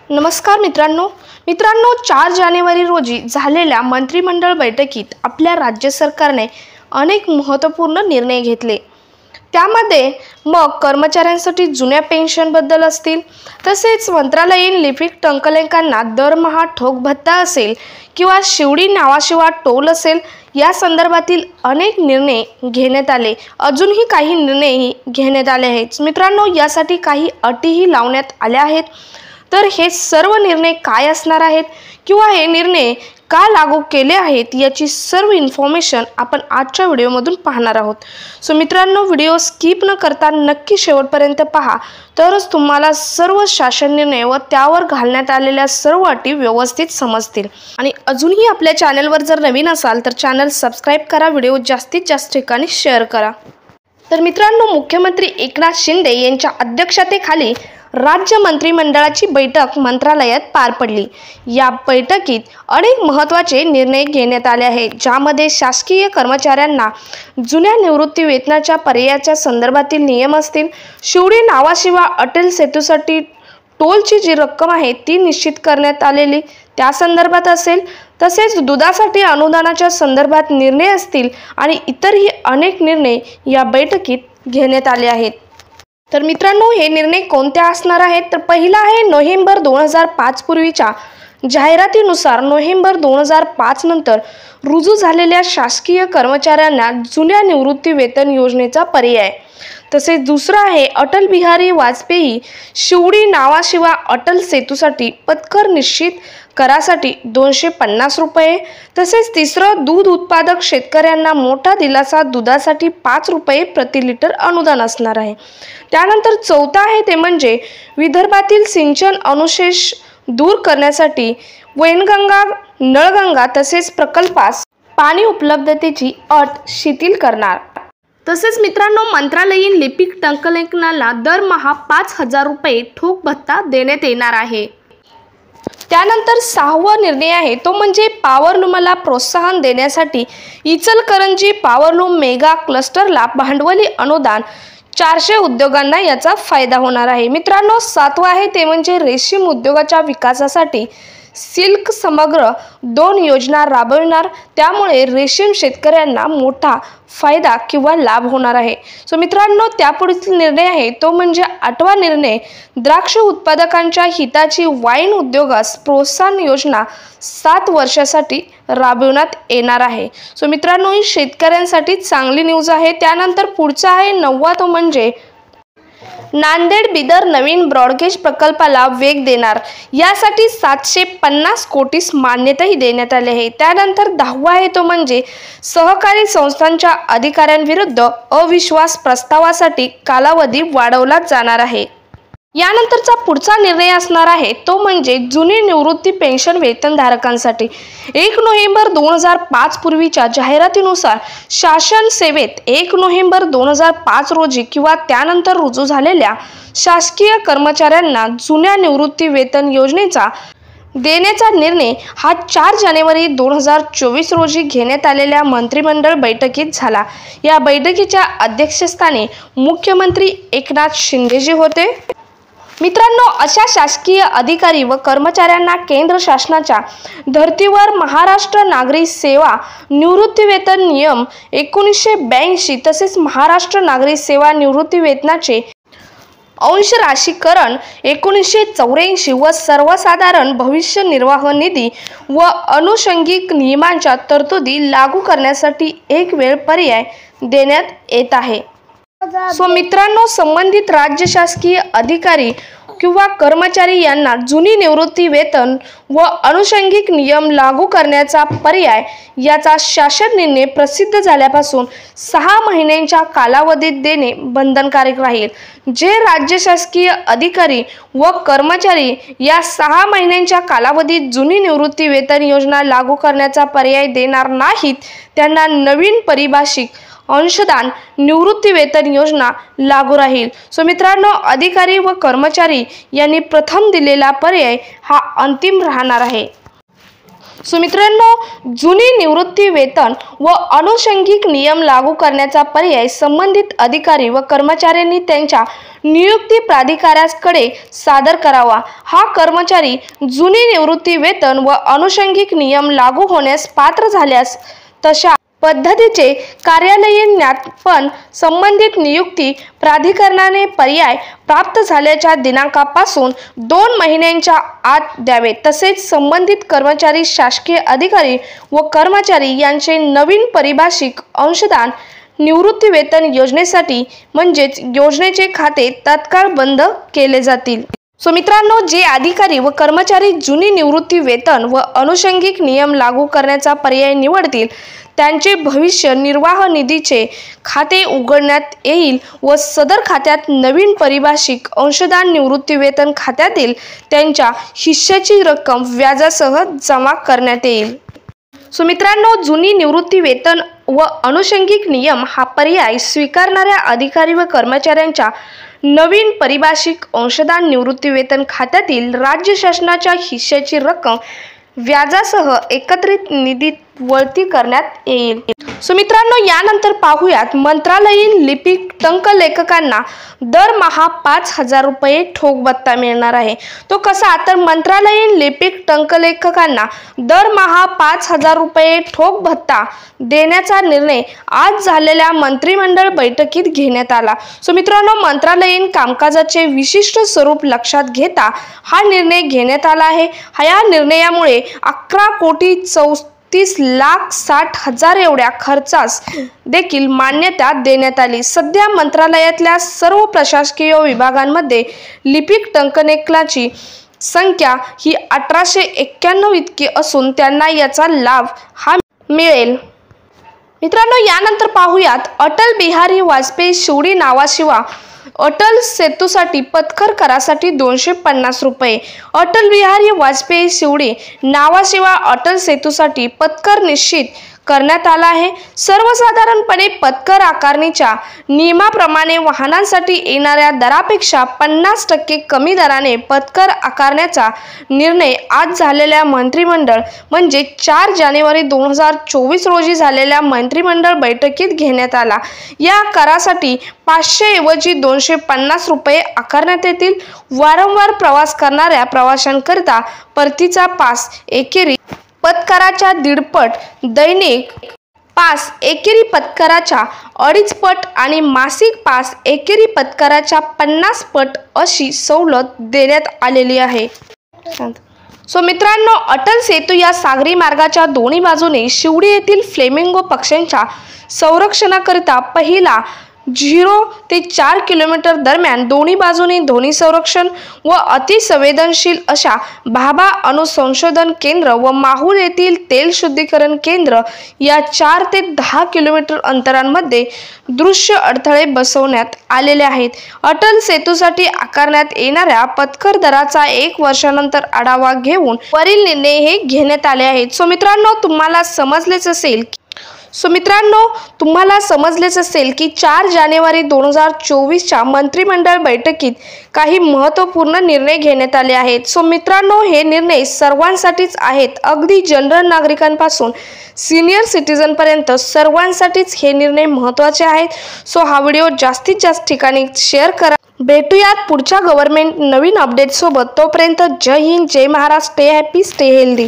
नमस्कार मित्रांनो 4 जानेवारी रोजी झालेल्या मंत्रिमंडळ बैठकीत आपल्या राज्य सरकारने अनेक महत्त्वपूर्ण निर्णय घेतले। त्यामध्ये मग कर्मचाऱ्यांसाठी जुन्या पेन्शनबद्दल असतील, तसेच मंत्रालयीन लिपिक टंकलेकांना दरमहा ठोक भत्ता असेल किंवा शिवडी नावाशिवाय टोल असेल, या संदर्भातील अनेक निर्णय घेण्यात आले। अजूनही काही निर्णय घेण्यात आले आहेत मित्रांनो। यासाठी काही अटीही लावण्यात आल्या आहेत। तर हे सर्व निर्णय काय असणार आहेत किंवा हे निर्णय का लागू केले आहेत याची सर्व इन्फॉर्मेशन आपण आजच्या व्हिडिओमधून पाहणार आहोत। सो मित्रांनो, व्हिडिओ स्किप न करता नक्की शेवटपर्यंत पहा, तरच तुम्हाला सर्व शासन निर्णय व त्यावर घालण्यात आलेल्या सर्व अटी व्यवस्थित समजतील। आणि अजूनही आपल्या चॅनलवर जर नवीन असाल तर चॅनल सबस्क्राइब करा, व्हिडिओ जास्तीत जास्त ठिकाणी शेअर करा। तर मित्रांनो, मुख्यमंत्री एकनाथ शिंदे यांच्या अध्यक्षतेखाली राज्य मंत्रिमंडळाची बैठक मंत्रालयात पार पडली। या बैठकीत अनेक महत्त्वाचे निर्णय घेण्यात आले आहेत, ज्यामध्ये शासकीय कर्मचाऱ्यांना जुन्या निवृत्ती वेतनाच्या पर्यायाच्या संदर्भातील नियम असतील, शिवडी नावाशिवाय अटल सेतूसाठी टोलची जी रक्कम आहे ती निश्चित करण्यात आलेली त्या संदर्भात असेल, तसेच दुधासाठी अनुदानाच्या संदर्भात निर्णय असतील आणि इतरही अनेक निर्णय या बैठकीत घेण्यात आले आहेत। तर मित्रांनो, हे निर्णय कोणते असणार आहेत? तर पहिला आहे नोव्हेंबर 2005 पूर्वीच्या जाहिरातीनुसार नोव्हेंबर 2005 नंतर रुजू झालेल्या शासकीय कर्मचाऱ्यांना जुन्या निवृत्ती वेतन योजनेचा पर्याय। तसेच दुसरा आहे अटल बिहारी वाजपेयी शिवडी नावाशिवाय अटल सेतूसाठी पथकर निश्चित करासाठी 250 रुपये। तसेच तिसरं दूध उत्पादक शेतकऱ्यांना मोठा दिलासा, दुधासाठी 5 रुपये प्रति लिटर अनुदान असणार आहे। त्यानंतर चौथा आहे ते म्हणजे विदर्भातील सिंचन अनुशेष दूर करण्यासाठी वैनगंगा, नळगंगा तसेच प्रकल्पास पाणी उपलब्धतेची अट शिथिल करणार। तसेच मित्रांनो, मंत्रालयीन लिपिक टंकलेकांना दरमहा 5,000 रुपये ठोक भत्ता देण्यात येणार आहे। त्यानंतर 6वा निर्णय आहे तो म्हणजे पॉवरलूमला प्रोत्साहन देण्यासाठी इचलकरंजी पॉवरलूम मेगा क्लस्टरला भांडवली अनुदान 400 उद्योगांना याचा फायदा होणार आहे। मित्रांनो, 7वा आहे ते म्हणजे रेशीम उद्योगाच्या विकासासाठी सिल्क समग्र 2 योजना राबविणार, त्यामुळे रेशीम शेतकऱ्यांना मोठा फायदा किंवा लाभ होणार आहे। सो मित्रांनो, त्यापुढील निर्णय आहे तो म्हणजे 8वा निर्णय द्राक्ष उत्पादकांच्या हिताची वाईन उद्योगास प्रोत्साहन योजना 7 वर्षासाठी राबविण्यात येणार आहे। सो मित्रांनो, ही शेतकऱ्यांसाठी चांगली न्यूज आहे। त्यानंतर पुढचा आहे 9वा तो म्हणजे नांदेड बिदर नवीन ब्रॉडगेज प्रकल्पाला वेग देणार, यासाठी 750 कोटीस मान्यताही देण्यात आली आहे। त्यानंतर 10वा आहे तो म्हणजे सहकारी संस्थांच्या अधिकाऱ्यांविरुद्ध अविश्वास प्रस्तावासाठी कालावधी वाढवला जाणार आहे। यानंतरचा पुढचा निर्णय असणार आहे तो म्हणजे जुनी निवृत्ती पेन्शन वेतनधारकांसाठी 1 नोव्हेंबर 2005 पूर्वीच्या जाहिरातीनुसार शासन सेवेत 1 नोव्हेंबर 2005 रोजी किंवा त्यानंतर रुजू झालेल्या शासकीय कर्मचाऱ्यांना जुन्या निवृत्ती वेतन योजनेचा देण्याचा निर्णय हा 4 जानेवारी 2024 रोजी घेण्यात आलेल्या मंत्रिमंडळ बैठकीत झाला। या बैठकीच्या अध्यक्षस्थानी मुख्यमंत्री एकनाथ शिंदेजी होते। मित्रांनो, अशा शासकीय अधिकारी व कर्मचाऱ्यांना केंद्र शासनाच्या धर्तीवर महाराष्ट्र नागरी सेवा निवृत्ती वेतन नियम 1982 तसेच महाराष्ट्र नागरी सेवा निवृत्ती वेतनाचे अंश राशीकरण 1984 व सर्वसाधारण भविष्य निर्वाह निधी व अनुषंगिक नियमांच्या तरतुदी लागू करण्यासाठी एक वेळ पर्याय देण्यात येत आहे। सो मित्रांनो, संबंधित राज्य शासकीय अधिकारी किंवा कर्मचारी यांना जुनी निवृत्ती वेतन व अनुषंगिक नियम लागू करण्याचा पर्याय याचा शासन निर्णय प्रसिद्ध झाल्यापासून 6 महिन्यांच्या कालावधीत देणे बंधनकारक राहील। जे राज्य शासकीय अधिकारी व कर्मचारी या 6 महिन्यांच्या कालावधीत जुनी निवृत्ती वेतन योजना लागू करण्याचा पर्याय देणार नाहीत, त्यांना नवीन परिभाषित अंशदान निवृत्ती वेतन योजना लागू राहील। सो मित्रांनो, अधिकारी व कर्मचारी यांनी प्रथम दिलेला पर्याय हा अंतिम राहणार आहे। सो मित्रांनो, जुनी निवृत्ती वेतन व अनुषंगिक नियम लागू करण्याचा पर्याय संबंधित अधिकारी व कर्मचाऱ्यांनी त्यांच्या नियुक्ती प्राधिकाऱ्याकडे सादर करावा। हा कर्मचारी जुनी निवृत्ती वेतन व अनुषंगिक नियम लागू होण्यास पात्र झाल्यास तशा पद्धतीचे कार्यालयीन ज्ञापन संबंधित नियुक्ती प्राधिकरणाने पर्याय प्राप्त झाल्याच्या दिनांकापासून 2 महिन्यांच्या आत द्यावे। तसेच संबंधित कर्मचारी, शासकीय अधिकारी व कर्मचारी यांचे नवीन पारिभाषिक अंशदान निवृत्ती वेतन योजनेसाठी म्हणजेच योजनेचे खाते तत्काळ बंद केले जातील। सो मित्रांनो, जे अधिकारी व कर्मचारी जुनी निवृत्ती वेतन व अनुषंगिक नियम लागू करण्याचा पर्याय निवडतील त्यांचे भविष्य निर्वाह निधीचे खाते उघडण्यात येईल व सदर खात्यात नवीन पारिभाषिक अंशदान निवृत्ती वेतन खात्यातील त्यांच्या हिश्श्याची रक्कम व्याजासह जमा करण्यात येईल। सो मित्रांनो, जुनी निवृत्ती वेतन व अनुषंगिक नियम हा पर्याय स्वीकारणाऱ्या अधिकारी व कर्मचाऱ्यांच्या नवीन पारिभाषिक अंशदान निवृत्ती वेतन खात्यातील राज्य शासनाच्या हिश्श्याची रक्कम व्याजासह एकत्रित निधीत वळती करण्यात येईल। सो मित्रांनो, यानंतर पाहूयात मंत्रालयीन लिपिक टंकलेखकांना दरमहा 5,000 रुपये ठोक भत्ता मिळणार आहे। तो कसा? तर मंत्रालयीन लिपिक टंकलेखकांना दरमहा 5,000 रुपये ठोक भत्ता देण्याचा निर्णय आज झालेल्या मंत्रिमंडळ बैठकीत घेण्यात आला। सो मित्रांनो, मंत्रालयीन कामकाजाचे विशिष्ट स्वरूप लक्षात घेता हा निर्णय घेण्यात आला आहे। या निर्णयामुळे 11,34,60,000 एवढ्या खर्चास देखील मान्यता देण्यात आली। सध्या मंत्रालयातल्या सर्व प्रशासकीय विभागांमध्ये लिपिक टंकलेखकाची संख्या ही 1891 इतकी असून त्यांना याचा लाभ हा मिळेल। मित्रांनो, यानंतर पाहूयात अटल बिहारी वाजपेयी शिवडी नावाशिवा अटल सेतूसाठी पथकर करासाठी 250 रुपये। अटल बिहारी वाजपेयी शिवडी नावाशिवाय अटल सेतूसाठी पथकर निश्चित करण्यात आला आहे। सर्वसाधारणपणे पथकर आकारणीच्या नियमाप्रमाणे वाहनांसाठी येणाऱ्या दरापेक्षा 50% कमी दराने पथकर आकारण्याचा निर्णय आज झालेल्या मंत्रिमंडळ म्हणजे 4 जानेवारी 2024 रोजी झालेल्या मंत्रिमंडळ बैठकीत घेण्यात आला। या करासाठी 500 ऐवजी 250 रुपये आकारण्यात येतील। वारंवार प्रवास करणाऱ्या प्रवाशांकरिता परतीचा पास एकेरी पथकराच्या 1.5 पट, दैनिक पास एकेरी पथकराच्या 2.5 पट आणि मासिक पास एकेरी पथकराच्या 50 पट अशी सवलत देण्यात आलेली आहे। सो मित्रांनो, अटल सेतू या सागरी मार्गाच्या दोन्ही बाजूने शिवडी येथील फ्लेमिंगो पक्ष्यांच्या संरक्षणाकरिता पहिला 0 ते 4 किलोमीटर दरम्यान दोन्ही बाजूनी ध्वनी संरक्षण व अतिसंवेदनशील अशा भाभा अणुसंशोधन केंद्र व माहूर येथील तेल शुद्धीकरण केंद्र या 4 ते 10 किलोमीटर अंतरांमध्ये दृश्य अडथळे बसवण्यात आलेले आहेत। अटल सेतूसाठी आकारण्यात येणाऱ्या पथकर दराचा 1 वर्षानंतर आढावा घेऊन वरील निर्णय हे घेण्यात आले आहेत। सो मित्रांनो, तुम्हाला समजलेच असेल की 4 जानेवारी 2024च्या मंत्रिमंडळ बैठकीत काही महत्त्वपूर्ण निर्णय घेण्यात आले आहेत। सो मित्रांनो, हे निर्णय सर्वांसाठीच आहेत, अगदी जनरल नागरिकांपासून सीनियर सिटीजनपर्यंत सर्वांसाठीच हे निर्णय महत्त्वाचे आहेत। सो हा व्हिडिओ जास्तीत जास्त ठिकाणी शेअर करा। भेटूयात पुढच्या गव्हर्नमेंट नवीन अपडेट सोबत। तोपर्यंत Jai Hind, Jai Maharashtra, stay happy, stay healthy.